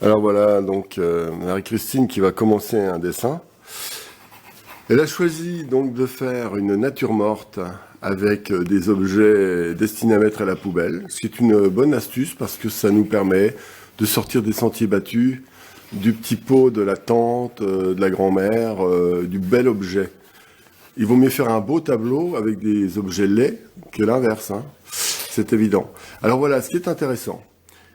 Alors voilà, donc Marie-Christine qui va commencer un dessin. Elle a choisi donc de faire une nature morte avec des objets destinés à mettre à la poubelle, ce qui est une bonne astuce parce que ça nous permet de sortir des sentiers battus, du petit pot de la tante, de la grand-mère, du bel objet. Il vaut mieux faire un beau tableau avec des objets laids que l'inverse, hein. C'est évident. Alors voilà, ce qui est intéressant,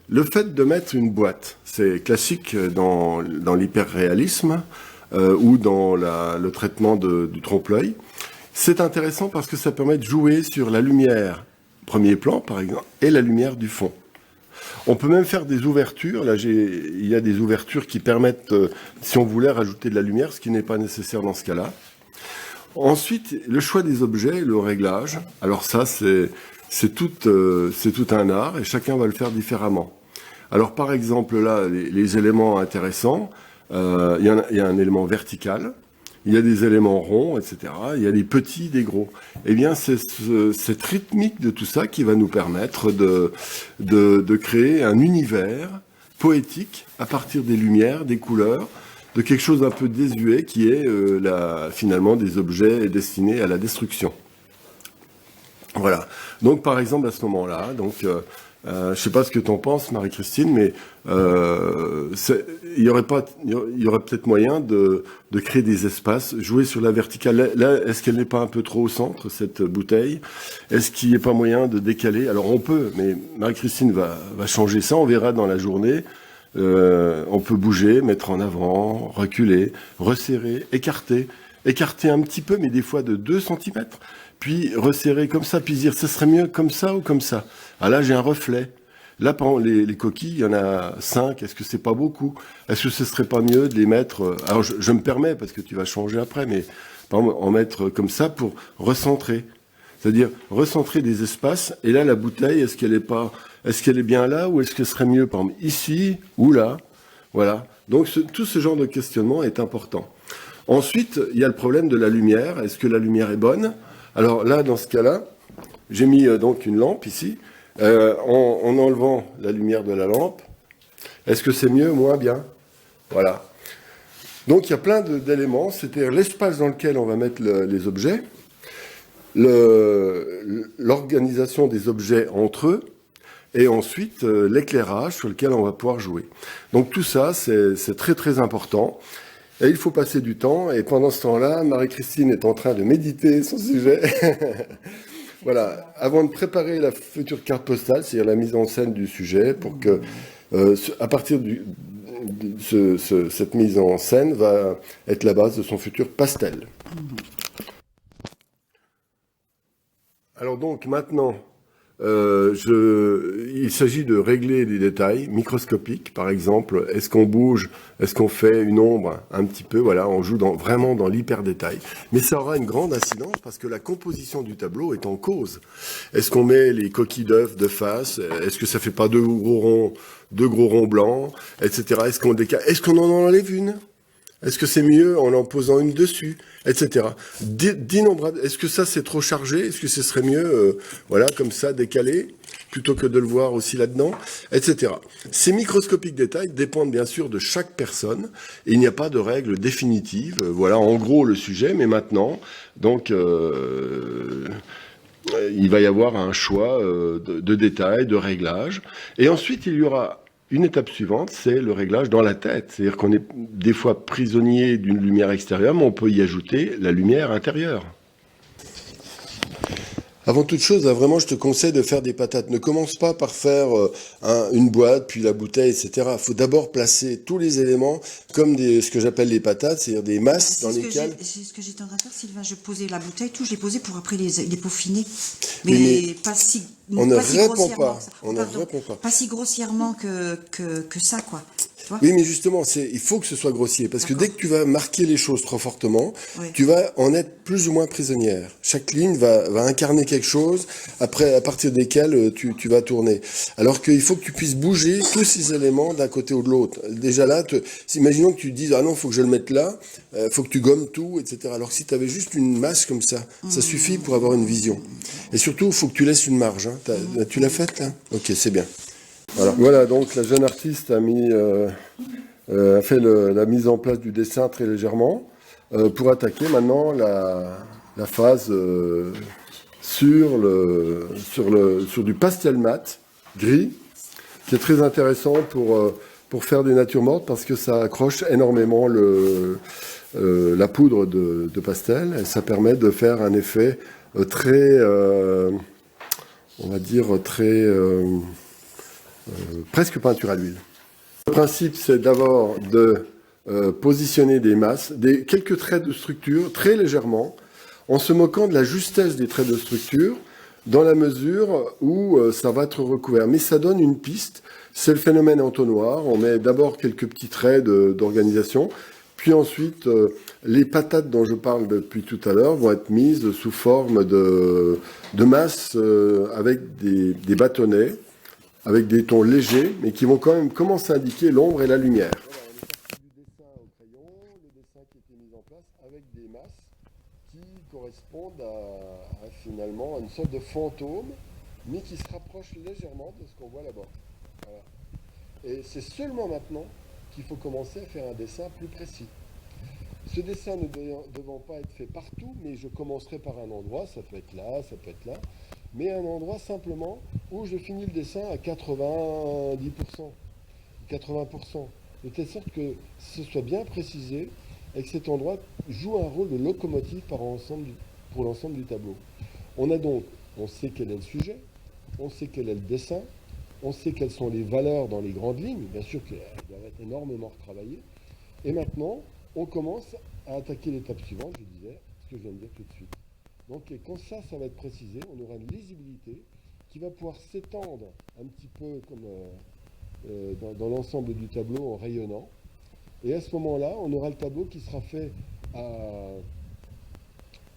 le fait de mettre une boîte, c'est classique dans l'hyperréalisme ou dans le traitement du trompe-l'œil. C'est intéressant parce que ça permet de jouer sur la lumière premier plan, par exemple, et la lumière du fond. On peut même faire des ouvertures. Là, il y a des ouvertures qui permettent, si on voulait, rajouter de la lumière, ce qui n'est pas nécessaire dans ce cas-là. Ensuite, le choix des objets, le réglage. Alors ça, c'est tout un art et chacun va le faire différemment. Alors par exemple, là, les éléments intéressants, il y a un élément vertical, il y a des éléments ronds, etc. Il y a des petits, des gros. Eh bien, c'est cette rythmique de tout ça qui va nous permettre de créer un univers poétique à partir des lumières, des couleurs, de quelque chose d'un peu désuet qui est finalement des objets destinés à la destruction. Voilà. Donc par exemple à ce moment-là, je sais pas ce que t'en penses, Marie-Christine, mais il y aurait peut-être moyen de créer des espaces, jouer sur la verticale. Là, est-ce qu'elle n'est pas un peu trop au centre, cette bouteille? Est-ce qu'il n'y a pas moyen de décaler? Alors on peut, mais Marie-Christine va changer ça, on verra dans la journée. On peut bouger, mettre en avant, reculer, resserrer, écarter un petit peu, mais des fois de 2 cm, puis resserrer comme ça, puis dire, ce serait mieux comme ça ou comme ça. Ah là, j'ai un reflet. Là, par exemple, les coquilles, il y en a 5, est-ce que c'est pas beaucoup? Est-ce que ce serait pas mieux de les mettre... Alors, je me permets, parce que tu vas changer après, mais par exemple, en mettre comme ça pour recentrer. C'est-à-dire, recentrer des espaces, et là, la bouteille, est-ce qu'elle est bien là, ou est-ce que ce serait mieux, par exemple, ici, ou là? Voilà. Donc, tout ce genre de questionnement est important. Ensuite, il y a le problème de la lumière. Est-ce que la lumière est bonne? Alors là, dans ce cas-là, j'ai mis donc une lampe ici. En enlevant la lumière de la lampe, est-ce que c'est mieux, moins bien? Voilà. Donc il y a plein d'éléments, c'est-à-dire l'espace dans lequel on va mettre les objets, l'organisation des objets entre eux, et ensuite l'éclairage sur lequel on va pouvoir jouer. Donc tout ça, c'est très très important. Et il faut passer du temps, et pendant ce temps-là, Marie-Christine est en train de méditer son sujet. Voilà, avant de préparer la future carte postale, c'est-à-dire la mise en scène du sujet, pour que, à partir cette mise en scène va être la base de son futur pastel. Alors donc maintenant, il s'agit de régler des détails microscopiques, par exemple, est-ce qu'on bouge, est-ce qu'on fait une ombre un petit peu, voilà, on joue vraiment dans l'hyper-détail. Mais ça aura une grande incidence parce que la composition du tableau est en cause. Est-ce qu'on met les coquilles d'œufs de face? Est-ce que ça fait pas deux gros ronds blancs, etc. Est-ce qu'on en enlève une? Est-ce que c'est mieux en posant une dessus, etc. D'innombrables. Est-ce que ça c'est trop chargé? Est-ce que ce serait mieux, voilà, comme ça, décalé, plutôt que de le voir aussi là-dedans, etc. Ces microscopiques détails dépendent bien sûr de chaque personne. Et il n'y a pas de règle définitive. Voilà, en gros le sujet. Mais maintenant, donc, il va y avoir un choix de détails, de réglages. Et ensuite, il y aura une étape suivante, c'est le réglage dans la tête. C'est-à-dire qu'on est des fois prisonnier d'une lumière extérieure, mais on peut y ajouter la lumière intérieure. Avant toute chose, là, vraiment, je te conseille de faire des patates. Ne commence pas par faire une boîte, puis la bouteille, etc. Il faut d'abord placer tous les éléments comme ce que j'appelle les patates, c'est-à-dire des masses dans lesquelles... C'est ce que j'étais en train de faire, Sylvain. Je posais la bouteille, tout, je l'ai posé pour après les peaufiner. Mais pas si... On ne répond pas. On ne répond pas. Pas si grossièrement que ça, quoi. Oui, mais justement, il faut que ce soit grossier, parce que dès que tu vas marquer les choses trop fortement, tu vas en être plus ou moins prisonnière. Chaque ligne va incarner quelque chose, après, à partir desquels tu vas tourner. Alors qu'il faut que tu puisses bouger tous ces éléments d'un côté ou de l'autre. Déjà là, imaginons que tu te dises, ah non, faut que je le mette là, faut que tu gommes tout, etc. Alors que si tu avais juste une masse comme ça suffit pour avoir une vision. Et surtout, il faut que tu laisses une marge. Hein. Tu l'as faite, là? Ok, c'est bien. Voilà, donc la jeune artiste l'artiste a fait la mise en place du dessin très légèrement pour attaquer maintenant la phase sur du pastel mat gris, qui est très intéressant pour faire des natures mortes parce que ça accroche énormément la poudre de pastel et ça permet de faire un effet très, on va dire, très presque peinture à l'huile. Le principe, c'est d'abord de positionner des masses, quelques traits de structure très légèrement, en se moquant de la justesse des traits de structure, dans la mesure où ça va être recouvert. Mais ça donne une piste, c'est le phénomène entonnoir. On met d'abord quelques petits traits d'organisation, puis ensuite les patates dont je parle depuis tout à l'heure vont être mises sous forme de masse avec des bâtonnets, avec des tons légers, mais qui vont quand même commencer à indiquer l'ombre et la lumière. Voilà, on est parti du dessin au crayon, le dessin qui a été mis en place avec des masses qui correspondent à finalement une sorte de fantôme, mais qui se rapproche légèrement de ce qu'on voit là-bas. Voilà. Et c'est seulement maintenant qu'il faut commencer à faire un dessin plus précis. Ce dessin ne devant pas être fait partout, mais je commencerai par un endroit, ça peut être là, ça peut être là, mais un endroit simplement où je finis le dessin à 90%, 80%, de telle sorte que ce soit bien précisé et que cet endroit joue un rôle de locomotive pour l'ensemble du tableau. On sait quel est le sujet, on sait quel est le dessin, on sait quelles sont les valeurs dans les grandes lignes, bien sûr qu'elles doivent être énormément retravaillées, et maintenant, on commence à attaquer l'étape suivante, je disais, ce que je viens de dire tout de suite. Donc, quand ça va être précisé, on aura une lisibilité qui va pouvoir s'étendre un petit peu comme dans l'ensemble du tableau en rayonnant. Et à ce moment-là, on aura le tableau qui sera fait à,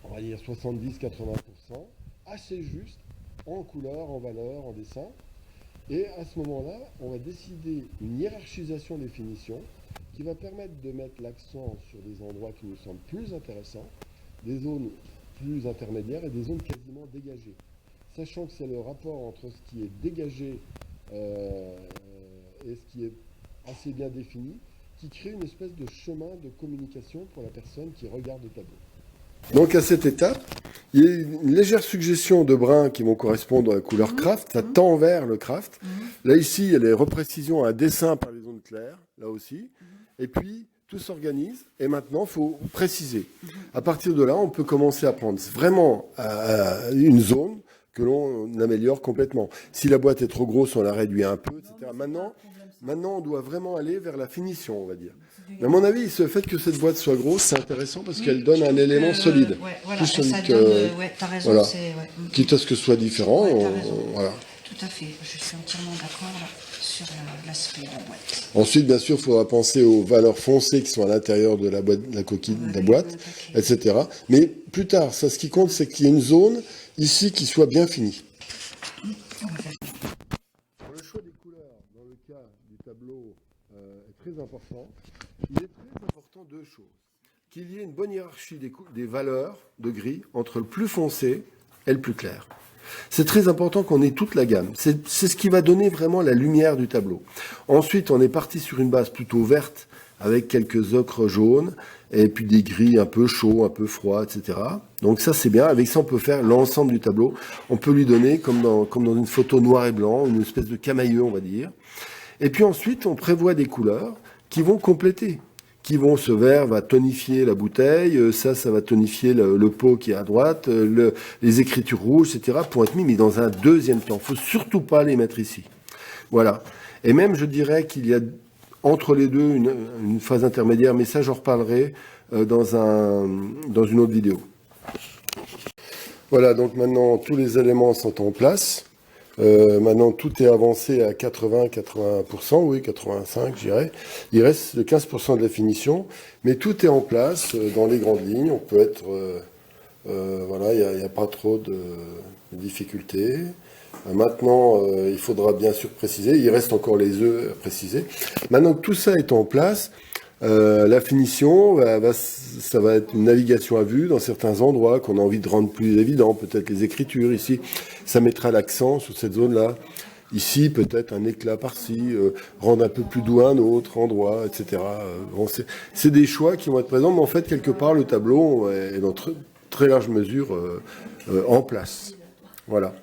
on va dire, 70-80%, assez juste, en couleur, en valeur, en dessin. Et à ce moment-là, on va décider une hiérarchisation des finitions qui va permettre de mettre l'accent sur des endroits qui nous semblent plus intéressants, des zones plus intermédiaires et des zones quasiment dégagées. Sachant que c'est le rapport entre ce qui est dégagé et ce qui est assez bien défini qui crée une espèce de chemin de communication pour la personne qui regarde le tableau. Donc à cette étape, il y a une légère suggestion de brins qui vont correspondre à la couleur craft, ça tend vers le craft. Là ici, il y a les reprécisions à dessin par les zones claires, là aussi. Et puis, tout s'organise et maintenant, il faut préciser. À partir de là, on peut commencer à prendre vraiment une zone que l'on améliore complètement. Si la boîte est trop grosse, on la réduit un peu, etc. Maintenant, on doit vraiment aller vers la finition, on va dire. Mais à mon avis, le fait que cette boîte soit grosse, c'est intéressant parce qu'elle donne un élément solide. Ouais, voilà, plus ça solide donne, ouais, t'as raison, voilà. Quitte à ce que ce soit différent, voilà. Tout à fait, je suis entièrement d'accord sur l'aspect de la boîte. Ensuite, bien sûr, il faudra penser aux valeurs foncées qui sont à l'intérieur de la boîte, de la coquille de la boîte, etc. Mais plus tard, ça, ce qui compte, c'est qu'il y ait une zone ici qui soit bien finie. Le choix des couleurs, dans le cas du tableau, est très important. Il est très important deux choses. Qu'il y ait une bonne hiérarchie des valeurs de gris entre le plus foncé et le plus clair. C'est très important qu'on ait toute la gamme. C'est ce qui va donner vraiment la lumière du tableau. Ensuite, on est parti sur une base plutôt verte, avec quelques ocres jaunes, et puis des gris un peu chauds, un peu froids, etc. Donc ça, c'est bien. Avec ça, on peut faire l'ensemble du tableau. On peut lui donner, comme dans une photo noir et blanc, une espèce de camailleux, on va dire. Et puis ensuite, on prévoit des couleurs qui vont compléter. Ce vert va tonifier la bouteille, ça va tonifier le pot qui est à droite, les écritures rouges, etc. pour être mis, mais dans un deuxième temps. Il ne faut surtout pas les mettre ici. Voilà. Et même, je dirais qu'il y a entre les deux une phase intermédiaire, mais ça, j'en reparlerai dans une autre vidéo. Voilà, donc maintenant, tous les éléments sont en place. Maintenant, tout est avancé à 80%, oui, 85%, je dirais. Il reste 15% de la finition, mais tout est en place dans les grandes lignes. On peut être... voilà, il n'y a pas trop de difficultés. Maintenant, il faudra bien sûr préciser. Il reste encore les œufs à préciser. Maintenant que tout ça est en place, la finition, ça va être une navigation à vue dans certains endroits qu'on a envie de rendre plus évident. Peut-être les écritures ici. Ça mettra l'accent sur cette zone-là. Ici, peut-être un éclat par-ci, rendre un peu plus doux un autre endroit, etc. Bon, c'est des choix qui vont être présents, mais en fait, quelque part, le tableau est dans très large mesure en place. Voilà.